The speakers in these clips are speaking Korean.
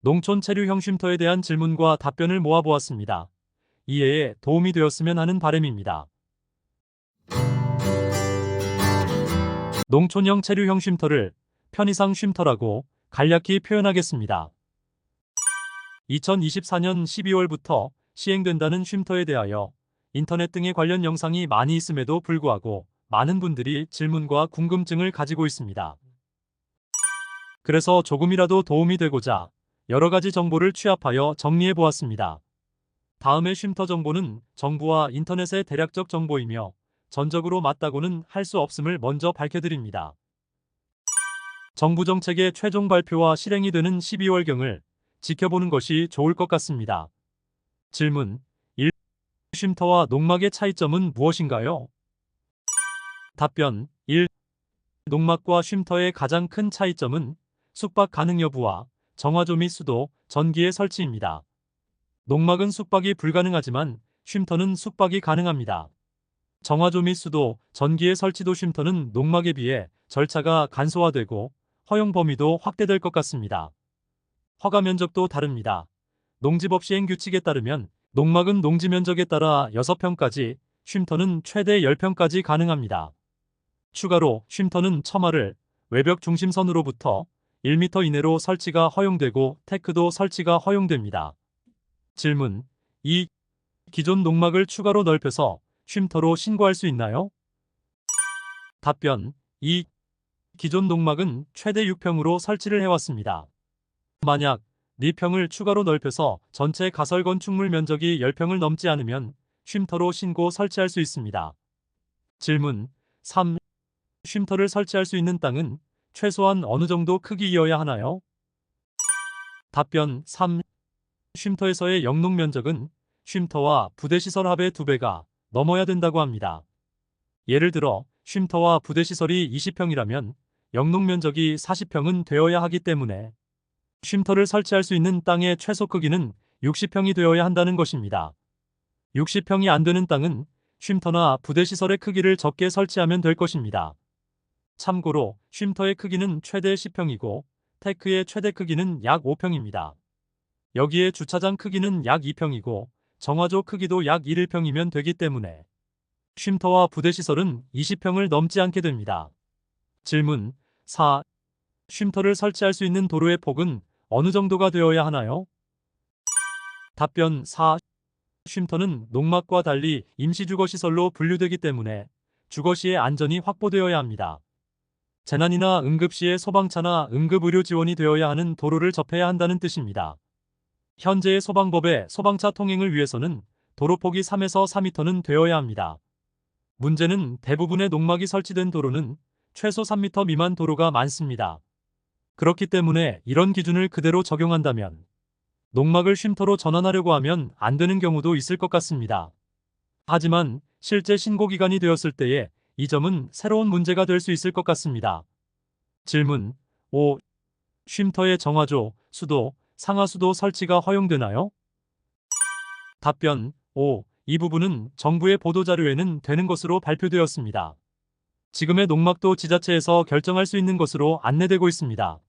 농촌 체류형 쉼터에 대한 질문과 답변을 모아보았습니다. 이해에 도움이 되었으면 하는 바람입니다. 농촌형 체류형 쉼터를 편의상 쉼터라고 간략히 표현하겠습니다. 2024년 12월부터 시행된다는 쉼터에 대하여 인터넷 등의 관련 영상이 많이 있음에도 불구하고 많은 분들이 질문과 궁금증을 가지고 있습니다. 그래서 조금이라도 도움이 되고자 여러 가지 정보를 취합하여 정리해 보았습니다. 다음의 쉼터 정보는 정부와 인터넷의 대략적 정보이며 전적으로 맞다고는 할 수 없음을 먼저 밝혀드립니다. 정부 정책의 최종 발표와 실행이 되는 12월경을 지켜보는 것이 좋을 것 같습니다. 질문 1. 쉼터와 농막의 차이점은 무엇인가요? 답변 1. 농막과 쉼터의 가장 큰 차이점은 숙박 가능 여부와 정화조 및 수도, 전기의 설치입니다. 농막은 숙박이 불가능하지만 쉼터는 숙박이 가능합니다. 정화조 및 수도, 전기의 설치도 쉼터는 농막에 비해 절차가 간소화되고 허용 범위도 확대될 것 같습니다. 허가 면적도 다릅니다. 농지법 시행 규칙에 따르면 농막은 농지 면적에 따라 6평까지, 쉼터는 최대 10평까지 가능합니다. 추가로 쉼터는 처마를 외벽 중심선으로부터 1m 이내로 설치가 허용되고 테크도 설치가 허용됩니다. 질문 2. 기존 농막을 추가로 넓혀서 쉼터로 신고할 수 있나요? 답변 2. 기존 농막은 최대 6평으로 설치를 해왔습니다. 만약 4평을 추가로 넓혀서 전체 가설 건축물 면적이 10평을 넘지 않으면 쉼터로 신고 설치할 수 있습니다. 질문 3. 쉼터를 설치할 수 있는 땅은 최소한 어느 정도 크기이어야 하나요? 답변 3. 쉼터에서의 영농 면적은 쉼터와 부대시설 합의 2배가 넘어야 된다고 합니다. 예를 들어 쉼터와 부대시설이 20평이라면 영농 면적이 40평은 되어야 하기 때문에 쉼터를 설치할 수 있는 땅의 최소 크기는 60평이 되어야 한다는 것입니다. 60평이 안 되는 땅은 쉼터나 부대시설의 크기를 적게 설치하면 될 것입니다. 참고로 쉼터의 크기는 최대 10평이고 테크의 최대 크기는 약 5평입니다. 여기에 주차장 크기는 약 2평이고 정화조 크기도 약 1평이면 되기 때문에 쉼터와 부대시설은 20평을 넘지 않게 됩니다. 질문 4. 쉼터를 설치할 수 있는 도로의 폭은 어느 정도가 되어야 하나요? 답변 4. 쉼터는 농막과 달리 임시주거시설로 분류되기 때문에 주거시의 안전이 확보되어야 합니다. 재난이나 응급시에 소방차나 응급의료 지원이 되어야 하는 도로를 접해야 한다는 뜻입니다. 현재의 소방법에 소방차 통행을 위해서는 도로폭이 3에서 4m는 되어야 합니다. 문제는 대부분의 농막이 설치된 도로는 최소 3m 미만 도로가 많습니다. 그렇기 때문에 이런 기준을 그대로 적용한다면 농막을 쉼터로 전환하려고 하면 안 되는 경우도 있을 것 같습니다. 하지만 실제 신고 기간이 되었을 때에 이 점은 새로운 문제가 될 수 있을 것 같습니다. 질문 5. 쉼터의 정화조, 수도, 상하수도 설치가 허용되나요? 답변 5. 이 부분은 정부의 보도자료에는 되는 것으로 발표되었습니다. 지금의 농막도 지자체에서 결정할 수 있는 것으로 안내되고 있습니다.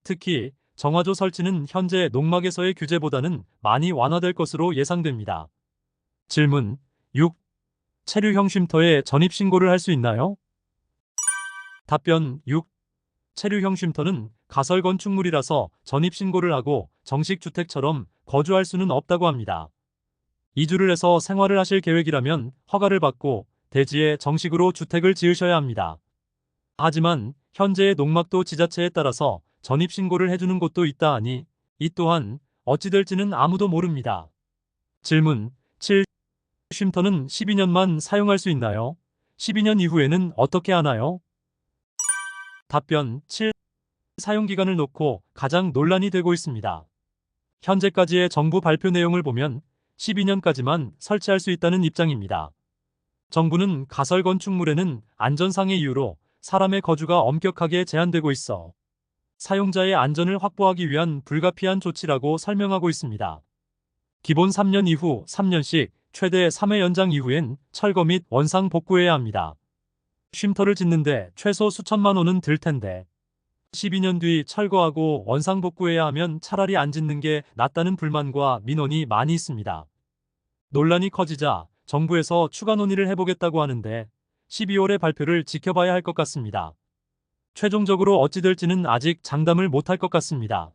특히 정화조 설치는 현재 농막에서의 규제보다는 많이 완화될 것으로 예상됩니다. 질문 6. 체류형 쉼터에 전입신고를 할 수 있나요? 답변 6. 체류형 쉼터는 가설 건축물이라서 전입신고를 하고 정식 주택처럼 거주할 수는 없다고 합니다. 이주를 해서 생활을 하실 계획이라면 허가를 받고 대지에 정식으로 주택을 지으셔야 합니다. 하지만 현재의 농막도 지자체에 따라서 전입신고를 해주는 곳도 있다 하니 이 또한 어찌 될지는 아무도 모릅니다. 질문 7. 쉼터는 12년만 사용할 수 있나요? 12년 이후에는 어떻게 하나요? 답변 7. 사용기간을 놓고 가장 논란이 되고 있습니다. 현재까지의 정부 발표 내용을 보면 12년까지만 설치할 수 있다는 입장입니다. 정부는 가설 건축물에는 안전상의 이유로 사람의 거주가 엄격하게 제한되고 있어 사용자의 안전을 확보하기 위한 불가피한 조치라고 설명하고 있습니다. 기본 3년 이후 3년씩 최대 3회 연장 이후엔 철거 및 원상 복구해야 합니다. 쉼터를 짓는데 최소 수천만 원은 들 텐데 12년 뒤 철거하고 원상복구해야 하면 차라리 안 짓는 게 낫다는 불만과 민원이 많이 있습니다. 논란이 커지자 정부에서 추가 논의를 해보겠다고 하는데 12월의 발표를 지켜봐야 할 것 같습니다. 최종적으로 어찌 될지는 아직 장담을 못할 것 같습니다.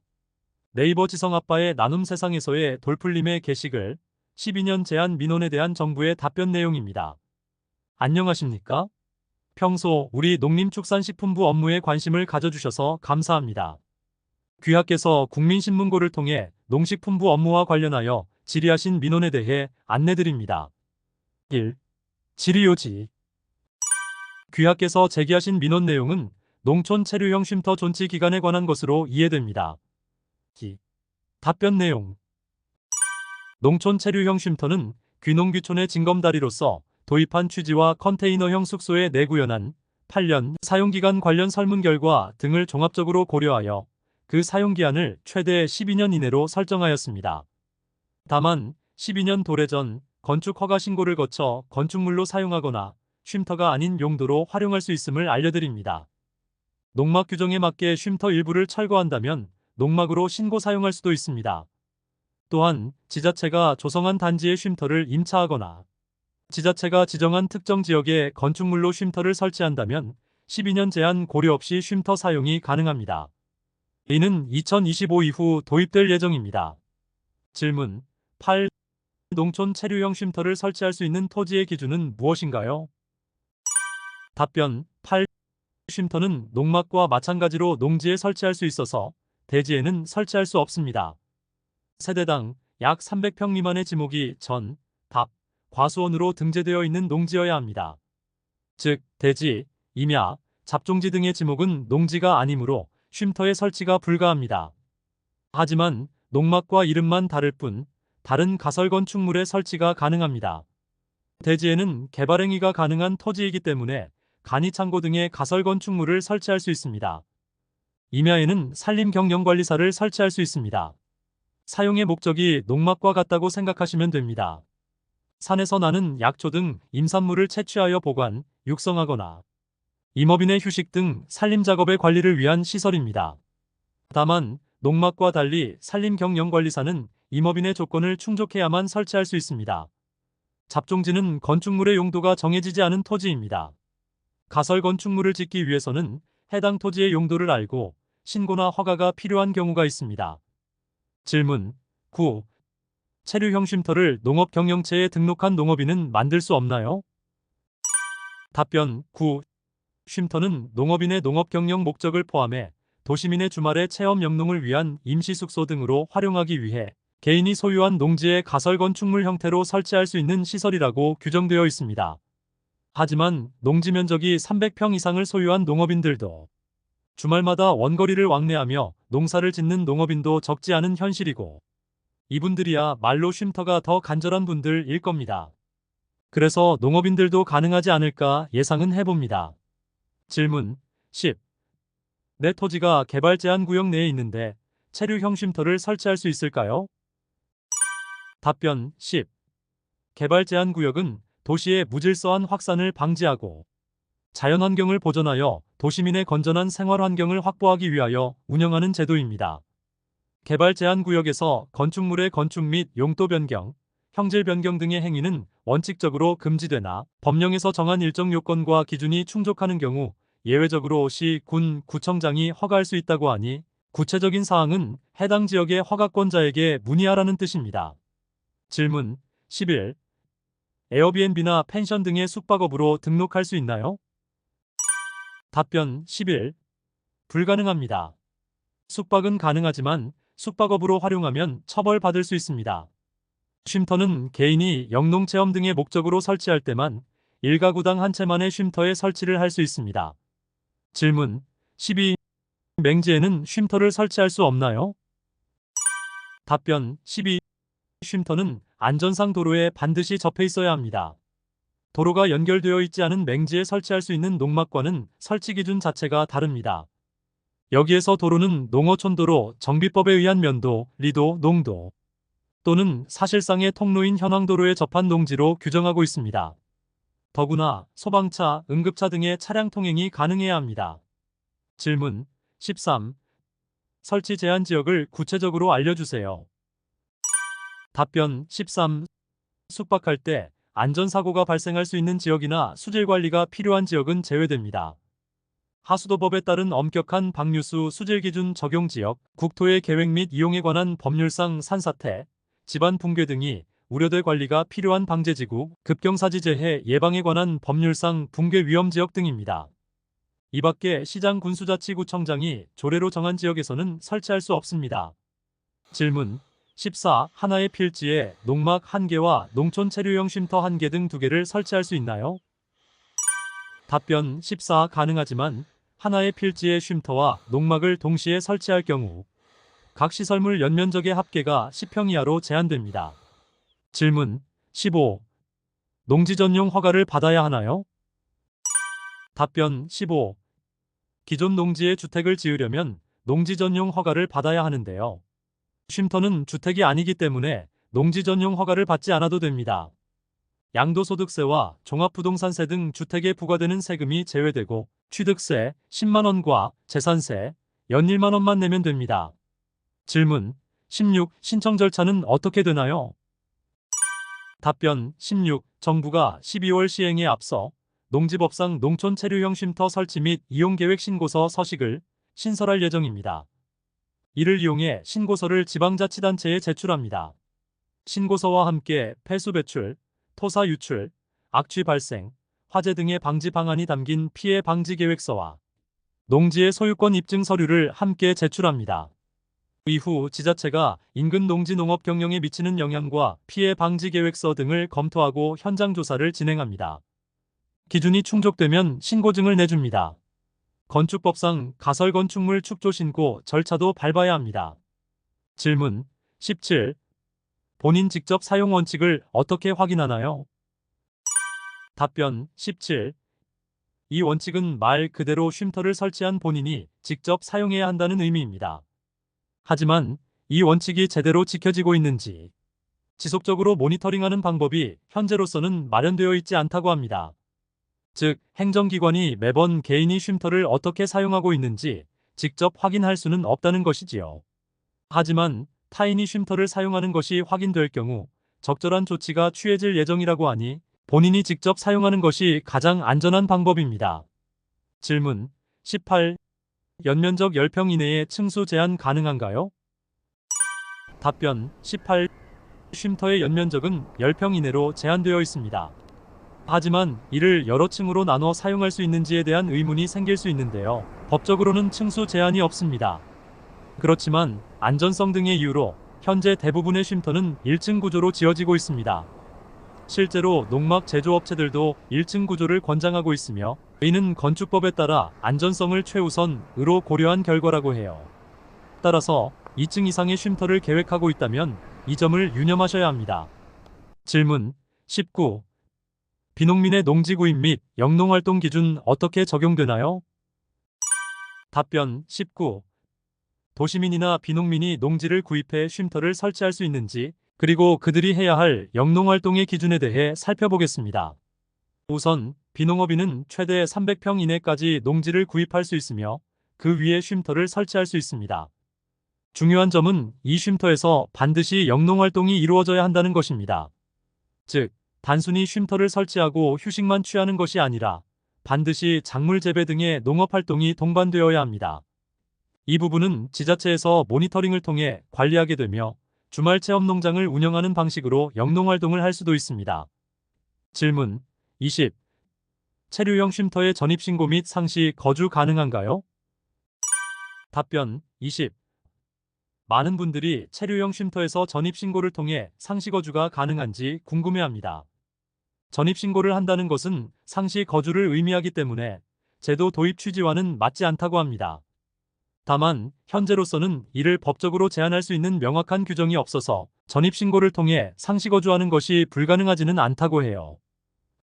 네이버 지성아빠의 나눔 세상에서의 돌풀림의 게시글 12년 제한 민원에 대한 정부의 답변 내용입니다. 안녕하십니까? 평소 우리 농림축산식품부 업무에 관심을 가져주셔서 감사합니다. 귀하께서 국민신문고를 통해 농식품부 업무와 관련하여 질의하신 민원에 대해 안내드립니다. 1. 질의요지. 귀하께서 제기하신 민원 내용은 농촌 체류형 쉼터 존치 기간에 관한 것으로 이해됩니다. 2. 답변 내용. 농촌 체류형 쉼터는 귀농귀촌의 징검다리로서 도입한 취지와 컨테이너형 숙소에 내구연한 8년 사용기간 관련 설문 결과 등을 종합적으로 고려하여 그 사용기한을 최대 12년 이내로 설정하였습니다. 다만 12년 도래 전 건축 허가 신고를 거쳐 건축물로 사용하거나 쉼터가 아닌 용도로 활용할 수 있음을 알려드립니다. 농막 규정에 맞게 쉼터 일부를 철거한다면 농막으로 신고 사용할 수도 있습니다. 또한 지자체가 조성한 단지에 쉼터를 임차하거나 지자체가 지정한 특정 지역에 건축물로 쉼터를 설치한다면 12년 제한 고려 없이 쉼터 사용이 가능합니다. 이는 2025 이후 도입될 예정입니다. 질문 8. 농촌 체류형 쉼터를 설치할 수 있는 토지의 기준은 무엇인가요? 답변 8. 쉼터는 농막과 마찬가지로 농지에 설치할 수 있어서 대지에는 설치할 수 없습니다. 세대당 약 300평 미만의 지목이 전, 답, 과수원으로 등재되어 있는 농지여야 합니다. 즉, 대지, 임야, 잡종지 등의 지목은 농지가 아니므로 쉼터의 설치가 불가합니다. 하지만 농막과 이름만 다를 뿐 다른 가설 건축물의 설치가 가능합니다. 대지에는 개발 행위가 가능한 토지이기 때문에 간이창고 등의 가설 건축물을 설치할 수 있습니다. 임야에는 산림경영관리사를 설치할 수 있습니다. 사용의 목적이 농막과 같다고 생각하시면 됩니다. 산에서 나는 약초 등 임산물을 채취하여 보관, 육성하거나 임업인의 휴식 등 산림작업의 관리를 위한 시설입니다. 다만 농막과 달리 산림경영관리사는 임업인의 조건을 충족해야만 설치할 수 있습니다. 잡종지는 건축물의 용도가 정해지지 않은 토지입니다. 가설 건축물을 짓기 위해서는 해당 토지의 용도를 알고 신고나 허가가 필요한 경우가 있습니다. 질문 9. 체류형 쉼터를 농업경영체에 등록한 농업인은 만들 수 없나요? 답변 9. 쉼터는 농업인의 농업경영 목적을 포함해 도시민의 주말의 체험 영농을 위한 임시숙소 등으로 활용하기 위해 개인이 소유한 농지의 가설 건축물 형태로 설치할 수 있는 시설이라고 규정되어 있습니다. 하지만 농지 면적이 300평 이상을 소유한 농업인들도 주말마다 원거리를 왕래하며 농사를 짓는 농업인도 적지 않은 현실이고 이분들이야 말로 쉼터가 더 간절한 분들일 겁니다. 그래서 농업인들도 가능하지 않을까 예상은 해봅니다. 질문 10. 내 토지가 개발 제한 구역 내에 있는데 체류형 쉼터를 설치할 수 있을까요? 답변 10. 개발 제한 구역은 도시의 무질서한 확산을 방지하고 자연환경을 보존하여 도시민의 건전한 생활환경을 확보하기 위하여 운영하는 제도입니다. 개발 제한 구역에서 건축물의 건축 및 용도 변경, 형질 변경 등의 행위는 원칙적으로 금지되나 법령에서 정한 일정 요건과 기준이 충족하는 경우 예외적으로 시, 군, 구청장이 허가할 수 있다고 하니 구체적인 사항은 해당 지역의 허가권자에게 문의하라는 뜻입니다. 질문 11. 에어비앤비나 펜션 등의 숙박업으로 등록할 수 있나요? 답변 11. 불가능합니다. 숙박은 가능하지만 숙박업으로 활용하면 처벌받을 수 있습니다. 쉼터는 개인이 영농체험 등의 목적으로 설치할 때만 1가구당 한 채만의 쉼터에 설치를 할 수 있습니다. 질문 12. 맹지에는 쉼터를 설치할 수 없나요? 답변 12. 쉼터는 안전상 도로에 반드시 접해 있어야 합니다. 도로가 연결되어 있지 않은 맹지에 설치할 수 있는 농막과는 설치 기준 자체가 다릅니다. 여기에서 도로는 농어촌도로 정비법에 의한 면도, 리도, 농도 또는 사실상의 통로인 현황도로에 접한 농지로 규정하고 있습니다. 더구나 소방차, 응급차 등의 차량 통행이 가능해야 합니다. 질문 13. 설치 제한 지역을 구체적으로 알려주세요. 답변 13. 숙박할 때 안전사고가 발생할 수 있는 지역이나 수질 관리가 필요한 지역은 제외됩니다. 하수도법에 따른 엄격한 방류수 수질 기준 적용 지역, 국토의 계획 및 이용에 관한 법률상 산사태, 집안 붕괴 등이 우려될 관리가 필요한 방제지구, 급경사지 재해 예방에 관한 법률상 붕괴 위험 지역 등입니다. 이 밖에 시장 군수자치구청장이 조례로 정한 지역에서는 설치할 수 없습니다. 질문 14. 하나의 필지에 농막 1개와 농촌 체류용 쉼터 1개 등 2개를 설치할 수 있나요? 답변 14. 가능하지만 하나의 필지에 쉼터와 농막을 동시에 설치할 경우 각 시설물 연면적의 합계가 10평 이하로 제한됩니다. 질문 15. 농지 전용 허가를 받아야 하나요? 답변 15. 기존 농지에 주택을 지으려면 농지 전용 허가를 받아야 하는데요. 쉼터는 주택이 아니기 때문에 농지 전용 허가를 받지 않아도 됩니다. 양도소득세와 종합부동산세 등 주택에 부과되는 세금이 제외되고 취득세 10만 원과 재산세 연 1만 원만 내면 됩니다. 질문 16. 신청 절차는 어떻게 되나요? 답변 16. 정부가 12월 시행에 앞서 농지법상 농촌 체류형 쉼터 설치 및 이용계획 신고서 서식을 신설할 예정입니다. 이를 이용해 신고서를 지방자치단체에 제출합니다. 신고서와 함께 폐수 배출, 토사 유출, 악취 발생, 화재 등의 방지 방안이 담긴 피해 방지 계획서와 농지의 소유권 입증 서류를 함께 제출합니다. 이후 지자체가 인근 농지 농업 경영에 미치는 영향과 피해 방지 계획서 등을 검토하고 현장 조사를 진행합니다. 기준이 충족되면 신고증을 내줍니다. 건축법상 가설 건축물 축조 신고 절차도 밟아야 합니다. 질문 17. 본인 직접 사용 원칙을 어떻게 확인하나요? 답변 17. 이 원칙은 말 그대로 쉼터를 설치한 본인이 직접 사용해야 한다는 의미입니다. 하지만 이 원칙이 제대로 지켜지고 있는지 지속적으로 모니터링하는 방법이 현재로서는 마련되어 있지 않다고 합니다. 즉, 행정기관이 매번 개인이 쉼터를 어떻게 사용하고 있는지 직접 확인할 수는 없다는 것이지요. 하지만 타인이 쉼터를 사용하는 것이 확인될 경우 적절한 조치가 취해질 예정이라고 하니 본인이 직접 사용하는 것이 가장 안전한 방법입니다. 질문 18. 연면적 10평 이내에 층수 제한 가능한가요? 답변 18. 쉼터의 연면적은 10평 이내로 제한되어 있습니다. 하지만 이를 여러 층으로 나눠 사용할 수 있는지에 대한 의문이 생길 수 있는데요. 법적으로는 층수 제한이 없습니다. 그렇지만 안전성 등의 이유로 현재 대부분의 쉼터는 1층 구조로 지어지고 있습니다. 실제로 농막 제조업체들도 1층 구조를 권장하고 있으며 이는 건축법에 따라 안전성을 최우선으로 고려한 결과라고 해요. 따라서 2층 이상의 쉼터를 계획하고 있다면 이 점을 유념하셔야 합니다. 질문 19. 비농민의 농지 구입 및 영농활동 기준 어떻게 적용되나요? 답변 19. 도시민이나 비농민이 농지를 구입해 쉼터를 설치할 수 있는지, 그리고 그들이 해야 할 영농활동의 기준에 대해 살펴보겠습니다. 우선 비농업인은 최대 300평 이내까지 농지를 구입할 수 있으며 그 위에 쉼터를 설치할 수 있습니다. 중요한 점은 이 쉼터에서 반드시 영농활동이 이루어져야 한다는 것입니다. 즉, 단순히 쉼터를 설치하고 휴식만 취하는 것이 아니라 반드시 작물 재배 등의 농업활동이 동반되어야 합니다. 이 부분은 지자체에서 모니터링을 통해 관리하게 되며 주말 체험농장을 운영하는 방식으로 영농활동을 할 수도 있습니다. 질문 20. 체류형 쉼터의 전입신고 및 상시 거주 가능한가요? 답변 20. 많은 분들이 체류형 쉼터에서 전입신고를 통해 상시 거주가 가능한지 궁금해합니다. 전입신고를 한다는 것은 상시 거주를 의미하기 때문에 제도 도입 취지와는 맞지 않다고 합니다. 다만 현재로서는 이를 법적으로 제한할 수 있는 명확한 규정이 없어서 전입신고를 통해 상시 거주하는 것이 불가능하지는 않다고 해요.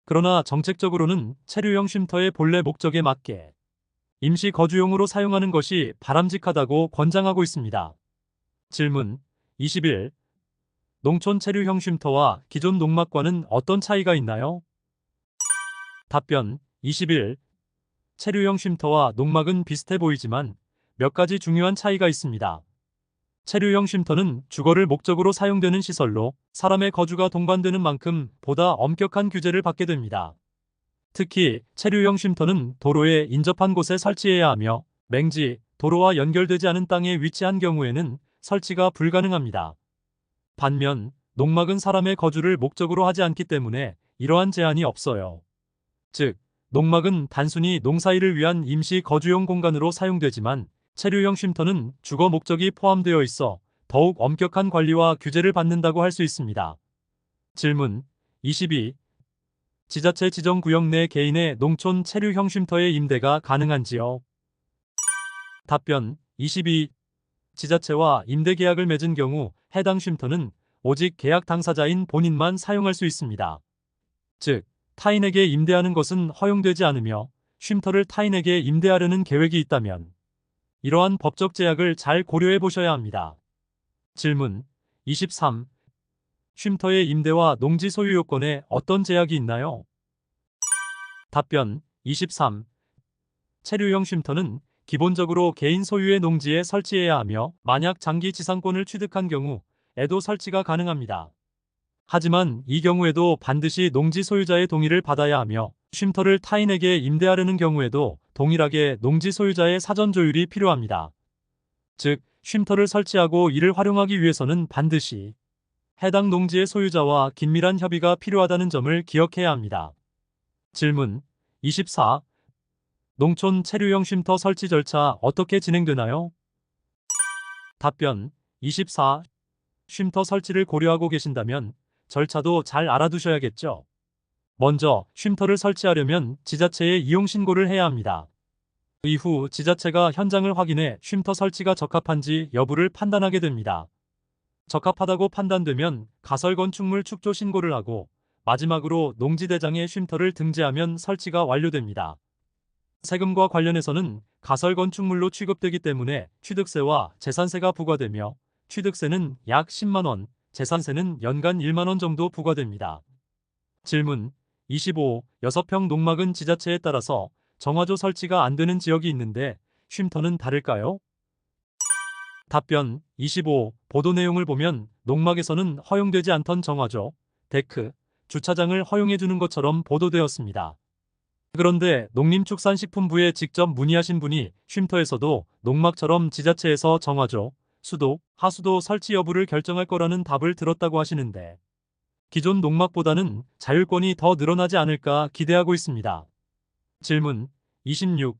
그러나 정책적으로는 체류형 쉼터의 본래 목적에 맞게 임시 거주용으로 사용하는 것이 바람직하다고 권장하고 있습니다. 질문 21. 농촌 체류형 쉼터와 기존 농막과는 어떤 차이가 있나요? 답변 21. 체류형 쉼터와 농막은 비슷해 보이지만 몇 가지 중요한 차이가 있습니다. 체류형 쉼터는 주거를 목적으로 사용되는 시설로 사람의 거주가 동반되는 만큼 보다 엄격한 규제를 받게 됩니다. 특히 체류형 쉼터는 도로에 인접한 곳에 설치해야 하며 맹지, 도로와 연결되지 않은 땅에 위치한 경우에는 설치가 불가능합니다. 반면 농막은 사람의 거주를 목적으로 하지 않기 때문에 이러한 제한이 없어요. 즉, 농막은 단순히 농사일을 위한 임시 거주용 공간으로 사용되지만 체류형 쉼터는 주거 목적이 포함되어 있어 더욱 엄격한 관리와 규제를 받는다고 할 수 있습니다. 질문 22. 지자체 지정 구역 내 개인의 농촌 체류형 쉼터의 임대가 가능한지요? 답변 22. 지자체와 임대 계약을 맺은 경우 해당 쉼터는 오직 계약 당사자인 본인만 사용할 수 있습니다. 즉, 타인에게 임대하는 것은 허용되지 않으며 쉼터를 타인에게 임대하려는 계획이 있다면 이러한 법적 제약을 잘 고려해 보셔야 합니다. 질문 23. 쉼터의 임대와 농지 소유 요건에 어떤 제약이 있나요? 답변 23. 체류형 쉼터는 기본적으로 개인 소유의 농지에 설치해야 하며 만약 장기 지상권을 취득한 경우에도 설치가 가능합니다. 하지만 이 경우에도 반드시 농지 소유자의 동의를 받아야 하며 쉼터를 타인에게 임대하려는 경우에도 동일하게 농지 소유자의 사전 조율이 필요합니다. 즉, 쉼터를 설치하고 이를 활용하기 위해서는 반드시 해당 농지의 소유자와 긴밀한 협의가 필요하다는 점을 기억해야 합니다. 질문 24. 농촌 체류형 쉼터 설치 절차 어떻게 진행되나요? 답변 24. 쉼터 설치를 고려하고 계신다면 절차도 잘 알아두셔야겠죠. 먼저 쉼터를 설치하려면 지자체에 이용 신고를 해야 합니다. 이후 지자체가 현장을 확인해 쉼터 설치가 적합한지 여부를 판단하게 됩니다. 적합하다고 판단되면 가설 건축물 축조 신고를 하고 마지막으로 농지대장에 쉼터를 등재하면 설치가 완료됩니다. 세금과 관련해서는 가설 건축물로 취급되기 때문에 취득세와 재산세가 부과되며 취득세는 약 10만 원, 재산세는 연간 1만 원 정도 부과됩니다. 질문 25. 6평 농막은 지자체에 따라서 정화조 설치가 안 되는 지역이 있는데 쉼터는 다를까요? 답변 25. 보도 내용을 보면 농막에서는 허용되지 않던 정화조, 데크, 주차장을 허용해주는 것처럼 보도되었습니다. 그런데 농림축산식품부에 직접 문의하신 분이 쉼터에서도 농막처럼 지자체에서 정화조, 수도, 하수도 설치 여부를 결정할 거라는 답을 들었다고 하시는데 기존 농막보다는 자율권이 더 늘어나지 않을까 기대하고 있습니다. 질문 26.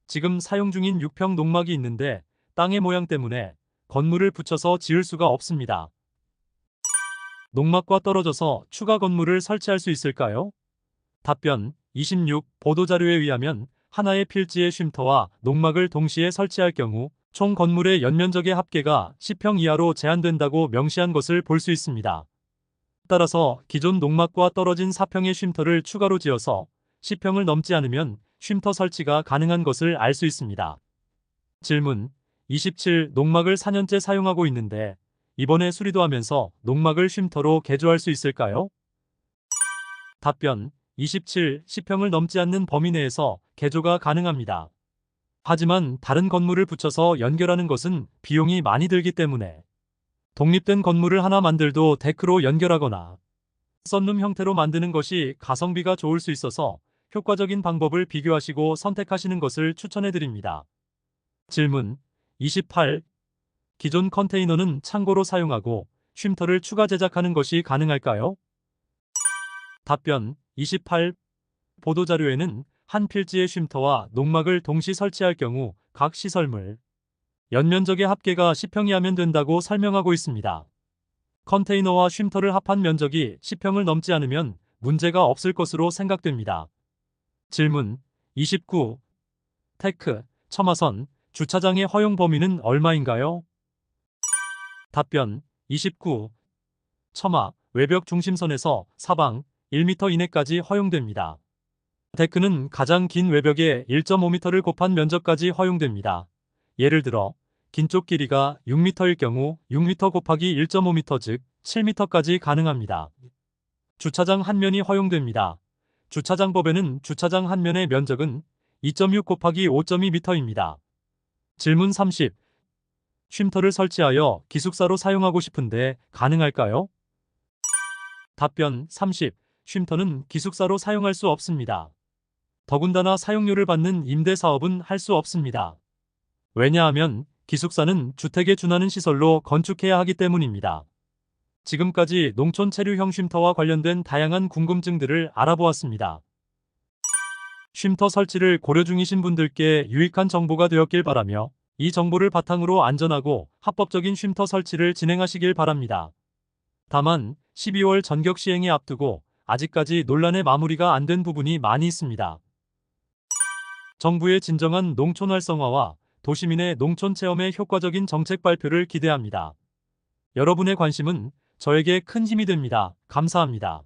지금 사용 중인 6평 농막이 있는데 땅의 모양 때문에 건물을 붙여서 지을 수가 없습니다. 농막과 떨어져서 추가 건물을 설치할 수 있을까요? 답변 26. 보도자료에 의하면 하나의 필지의 쉼터와 농막을 동시에 설치할 경우 총 건물의 연면적의 합계가 10평 이하로 제한된다고 명시한 것을 볼 수 있습니다. 따라서 기존 농막과 떨어진 4평의 쉼터를 추가로 지어서 10평을 넘지 않으면 쉼터 설치가 가능한 것을 알 수 있습니다. 질문 27. 농막을 4년째 사용하고 있는데 이번에 수리도 하면서 농막을 쉼터로 개조할 수 있을까요? 답변 27. 10평을 넘지 않는 범위 내에서 개조가 가능합니다. 하지만 다른 건물을 붙여서 연결하는 것은 비용이 많이 들기 때문에 독립된 건물을 하나 만들도 데크로 연결하거나 썬룸 형태로 만드는 것이 가성비가 좋을 수 있어서 효과적인 방법을 비교하시고 선택하시는 것을 추천해 드립니다. 질문 28. 기존 컨테이너는 창고로 사용하고 쉼터를 추가 제작하는 것이 가능할까요? 답변 28. 보도자료에는 한 필지의 쉼터와 농막을 동시 설치할 경우 각 시설물 연면적의 합계가 10평 이하면 된다고 설명하고 있습니다. 컨테이너와 쉼터를 합한 면적이 10평을 넘지 않으면 문제가 없을 것으로 생각됩니다. 질문 29. 테크, 첨화선, 주차장의 허용 범위는 얼마인가요? 답변 29. 첨화, 외벽 중심선에서 사방 1m 이내까지 허용됩니다. 데크는 가장 긴 외벽에 1.5m를 곱한 면적까지 허용됩니다. 예를 들어 긴 쪽 길이가 6m일 경우 6m 곱하기 1.5m 즉 7m까지 가능합니다. 주차장 한 면이 허용됩니다. 주차장법에는 주차장 한 면의 면적은 2.6 곱하기 5.2m입니다. 질문 30. 쉼터를 설치하여 기숙사로 사용하고 싶은데 가능할까요? 답변 30. 쉼터는 기숙사로 사용할 수 없습니다. 더군다나 사용료를 받는 임대 사업은 할 수 없습니다. 왜냐하면 기숙사는 주택에 준하는 시설로 건축해야 하기 때문입니다. 지금까지 농촌 체류형 쉼터와 관련된 다양한 궁금증들을 알아보았습니다. 쉼터 설치를 고려 중이신 분들께 유익한 정보가 되었길 바라며 이 정보를 바탕으로 안전하고 합법적인 쉼터 설치를 진행하시길 바랍니다. 다만 12월 전격 시행에 앞두고 아직까지 논란의 마무리가 안 된 부분이 많이 있습니다. 정부의 진정한 농촌 활성화와 도시민의 농촌 체험에 효과적인 정책 발표를 기대합니다. 여러분의 관심은 저에게 큰 힘이 됩니다. 감사합니다.